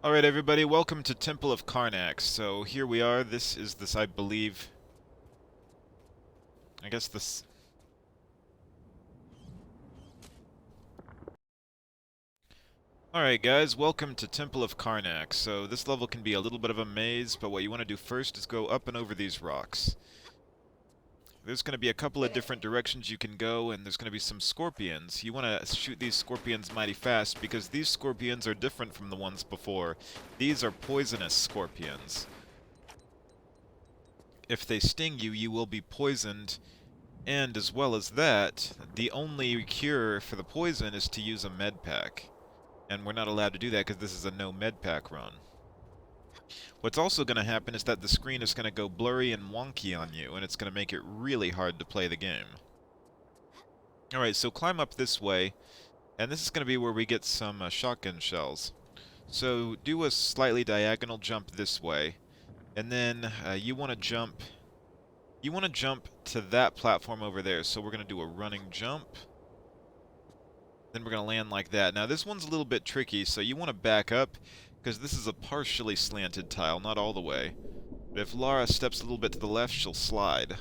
Alright everybody, welcome to Temple of Karnax. So here we are, this I believe, I guess this... Alright guys, welcome to Temple of Karnak. So this level can be a little bit of a maze, but what you want to do first is go up and over these rocks. There's going to be a couple of different directions you can go, and there's going to be some scorpions. You want to shoot these scorpions mighty fast, because these scorpions are different from the ones before. These are poisonous scorpions. If they sting you, you will be poisoned. And as well as that, the only cure for the poison is to use a med pack. And we're not allowed to do that because this is a no med pack run. What's also going to happen is that the screen is going to go blurry and wonky on you, and it's going to make it really hard to play the game. Alright, so climb up this way, and this is going to be where we get some shotgun shells. So do a slightly diagonal jump this way, and then you want to jump to that platform over there. So we're going to do a running jump. Then we're going to land like that. Now this one's a little bit tricky, so you want to back up, because this is a partially slanted tile, not all the way. But if Lara steps a little bit to the left, she'll slide.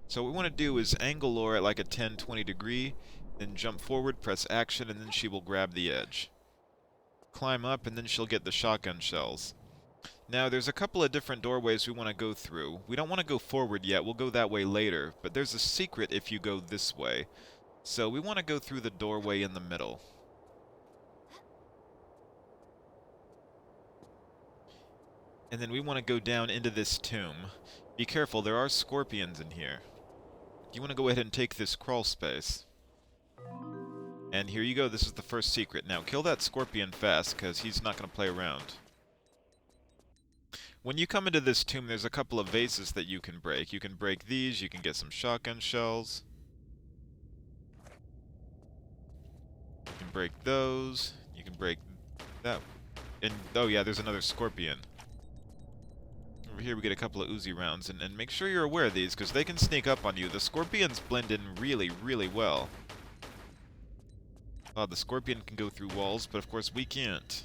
So what we want to do is angle Laura at like a 10-20 degree, then jump forward, press action, and then she will grab the edge. Climb up, and then she'll get the shotgun shells. Now, there's a couple of different doorways we want to go through. We don't want to go forward yet, we'll go that way later, but there's a secret if you go this way. So we want to go through the doorway in the middle. And then we want to go down into this tomb. Be careful, there are scorpions in here. You want to go ahead and take this crawl space. And here you go, this is the first secret. Now, kill that scorpion fast, because he's not going to play around. When you come into this tomb, there's a couple of vases that you can break. You can break these, you can get some shotgun shells. You can break those. You can break that. And, oh yeah, there's another scorpion. Over here we get a couple of Uzi rounds. And make sure you're aware of these, because they can sneak up on you. The scorpions blend in really, really well. The scorpion can go through walls, but of course we can't.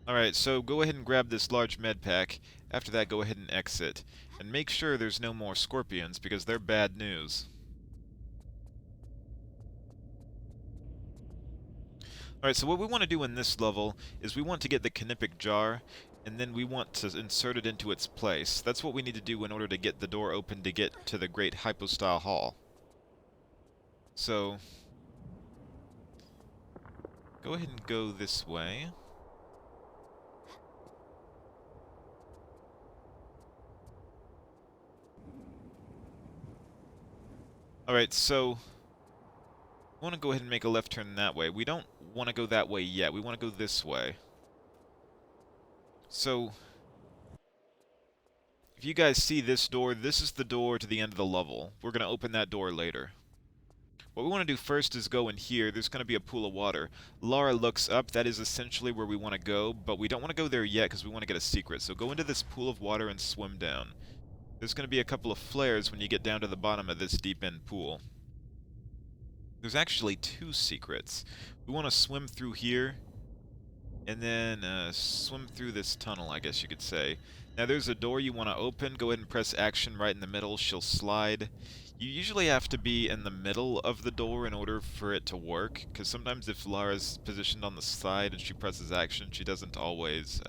Alright, so go ahead and grab this large med pack. After that, go ahead and exit. And make sure there's no more scorpions, because they're bad news. Alright, so what we want to do in this level is we want to get the Knipic jar, and then we want to insert it into its place. That's what we need to do in order to get the door open to get to the Great Hypostyle Hall. So, go ahead and go this way. Alright, so we want to go ahead and make a left turn that way. We don't want to go that way yet. We want to go this way. So, if you guys see this door, this is the door to the end of the level. We're going to open that door later. What we want to do first is go in here. There's going to be a pool of water. Lara looks up. That is essentially where we want to go, but we don't want to go there yet because we want to get a secret. So go into this pool of water and swim down. There's going to be a couple of flares when you get down to the bottom of this deep-end pool. There's actually two secrets. We want to swim through here, and then swim through this tunnel, I guess you could say. Now there's a door you want to open. Go ahead and press action right in the middle. She'll slide. You usually have to be in the middle of the door in order for it to work, because sometimes if Lara's positioned on the side and she presses action, she doesn't always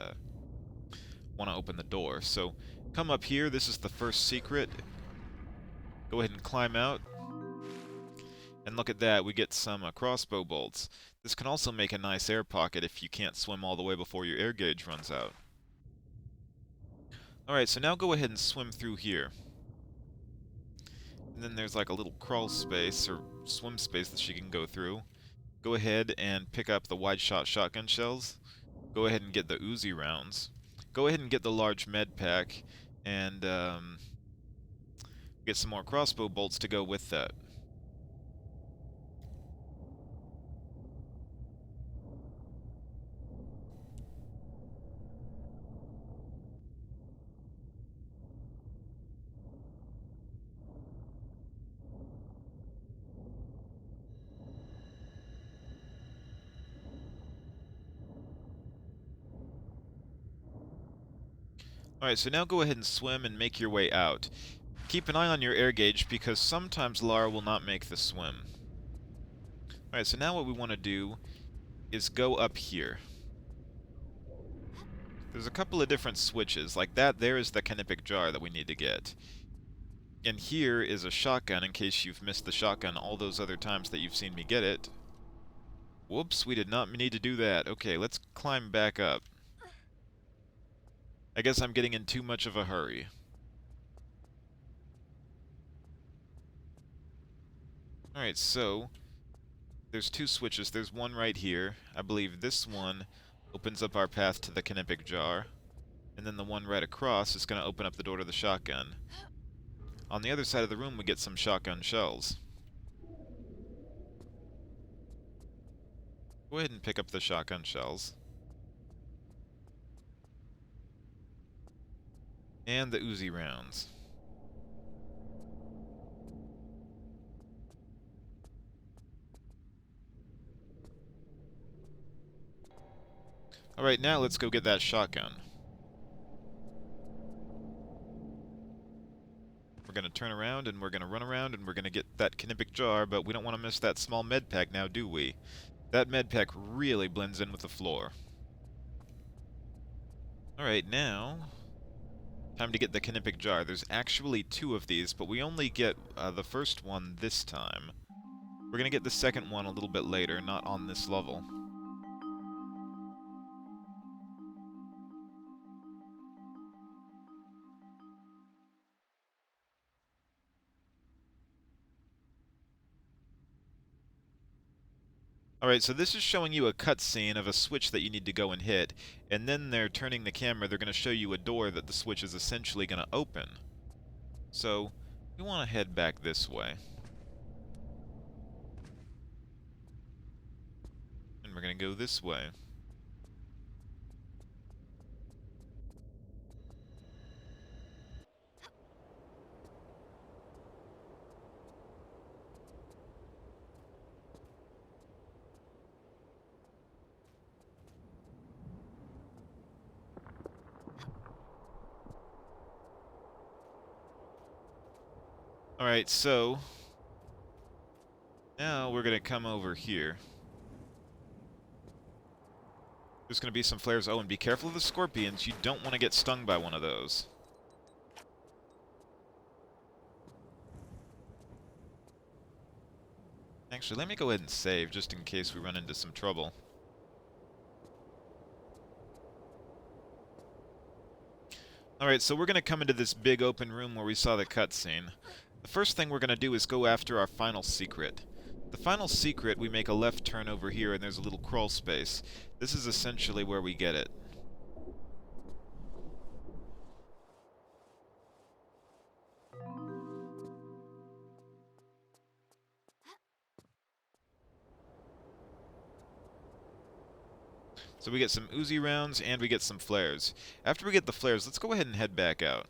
want to open the door. So come up here. This is the first secret. Go ahead and climb out. And look at that, we get some crossbow bolts. This can also make a nice air pocket if you can't swim all the way before your air gauge runs out. Alright, so now go ahead and swim through here. And then there's like a little crawl space, or swim space that she can go through. Go ahead and pick up the wide-shot shotgun shells. Go ahead and get the Uzi rounds. Go ahead and get the large med pack, and get some more crossbow bolts to go with that. Alright, so now go ahead and swim and make your way out. Keep an eye on your air gauge because sometimes Lara will not make the swim. Alright, so now what we want to do is go up here. There's a couple of different switches. Like that, there is the canipic jar that we need to get. And here is a shotgun in case you've missed the shotgun all those other times that you've seen me get it. Whoops, we did not need to do that. Okay, let's climb back up. I guess I'm getting in too much of a hurry. Alright, so there's two switches. There's one right here. I believe this one opens up our path to the canipic jar. And then the one right across is going to open up the door to the shotgun. On the other side of the room, we get some shotgun shells. Go ahead and pick up the shotgun shells. And the Uzi rounds. Alright, now let's go get that shotgun. We're going to turn around, and we're going to run around, and we're going to get that canipic jar, but we don't want to miss that small med pack now, do we? That med pack really blends in with the floor. Alright, now time to get the canipic jar. There's actually two of these, but we only get the first one this time. We're going to get the second one a little bit later, not on this level. Alright, so this is showing you a cutscene of a switch that you need to go and hit, and then they're turning the camera, they're going to show you a door that the switch is essentially going to open. So, we want to head back this way. And we're going to go this way. Alright, so now we're going to come over here. There's going to be some flares. Oh, and be careful of the scorpions. You don't want to get stung by one of those. Actually, let me go ahead and save, just in case we run into some trouble. Alright, so we're going to come into this big open room where we saw the cutscene. The first thing we're going to do is go after our final secret. The final secret, we make a left turn over here and there's a little crawl space. This is essentially where we get it. So we get some Uzi rounds and we get some flares. After we get the flares, let's go ahead and head back out.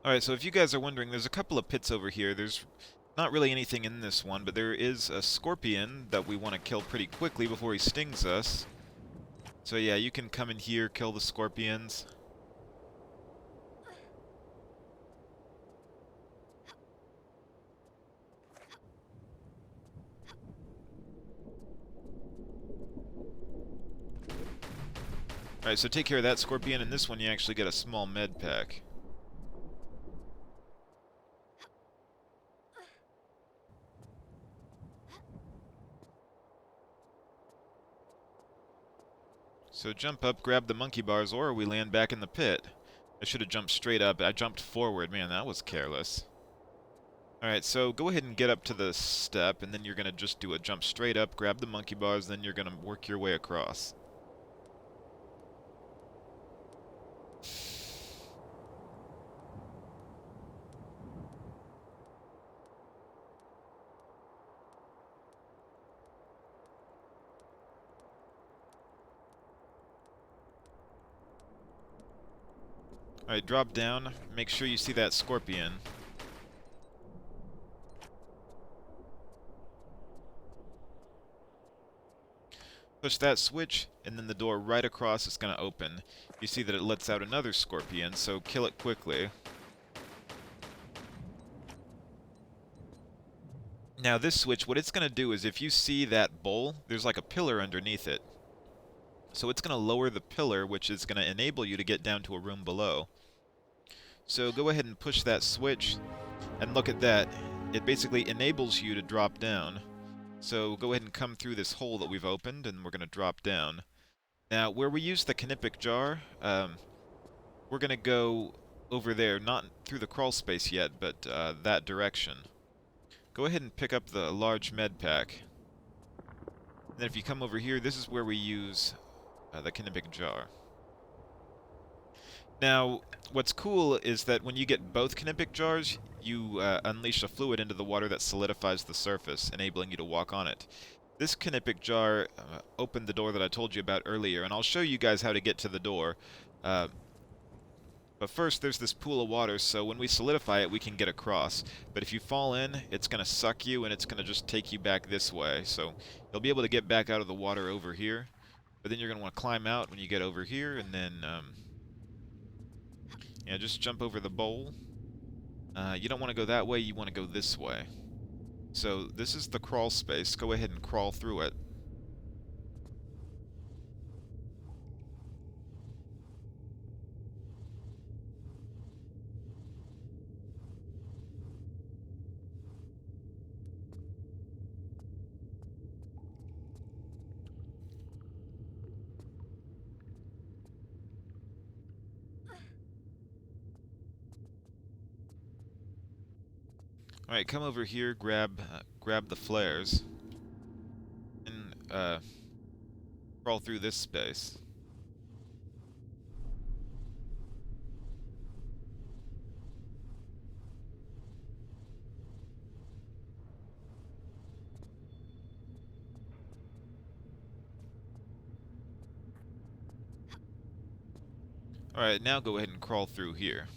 Alright, so if you guys are wondering, there's a couple of pits over here. There's not really anything in this one, but there is a scorpion that we want to kill pretty quickly before he stings us. So yeah, you can come in here, kill the scorpions. Alright, so take care of that scorpion, and this one you actually get a small med pack. So jump up, grab the monkey bars, or we land back in the pit. I should have jumped straight up. I jumped forward. Man, that was careless. Alright, so go ahead and get up to the step, and then you're going to just do a jump straight up, grab the monkey bars, then you're going to work your way across. Alright, drop down. Make sure you see that scorpion. Push that switch, and then the door right across is going to open. You see that it lets out another scorpion, so kill it quickly. Now this switch, what it's going to do is if you see that bowl, there's like a pillar underneath it. So it's going to lower the pillar, which is going to enable you to get down to a room below. So go ahead and push that switch, and look at that. It basically enables you to drop down. So go ahead and come through this hole that we've opened, and we're going to drop down. Now, where we use the Knipic jar, we're going to go over there, not through the crawl space yet, but that direction. Go ahead and pick up the large med pack. And then if you come over here, this is where we use the Knipic jar. Now, what's cool is that when you get both Knipic jars, you unleash a fluid into the water that solidifies the surface, enabling you to walk on it. This Knipic jar opened the door that I told you about earlier, and I'll show you guys how to get to the door. But first, there's this pool of water, so when we solidify it, we can get across. But if you fall in, it's going to suck you, and it's going to just take you back this way. So you'll be able to get back out of the water over here. But then you're going to want to climb out when you get over here, and then yeah, just jump over the bowl. You don't want to go that way, you want to go this way. So this is the crawl space. Go ahead and crawl through it. Alright, come over here, grab the flares, and crawl through this space. Alright, now go ahead and crawl through here.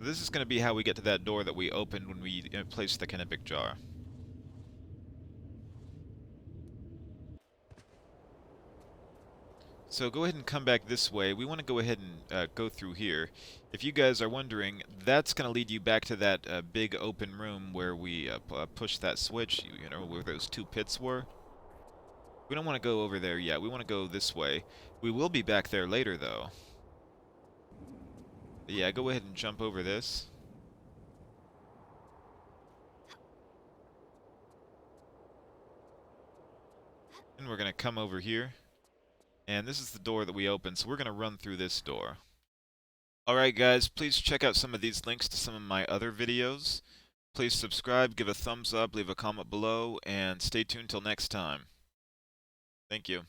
This is going to be how we get to that door that we opened when we placed the Knipic jar. So go ahead and come back this way. We want to go ahead and go through here. If you guys are wondering, that's going to lead you back to that big open room where we pushed that switch, you know, where those two pits were. We don't want to go over there yet. We want to go this way. We will be back there later, though. But yeah, go ahead and jump over this. And we're going to come over here. And this is the door that we opened, so we're going to run through this door. Alright guys, please check out some of these links to some of my other videos. Please subscribe, give a thumbs up, leave a comment below, and stay tuned till next time. Thank you.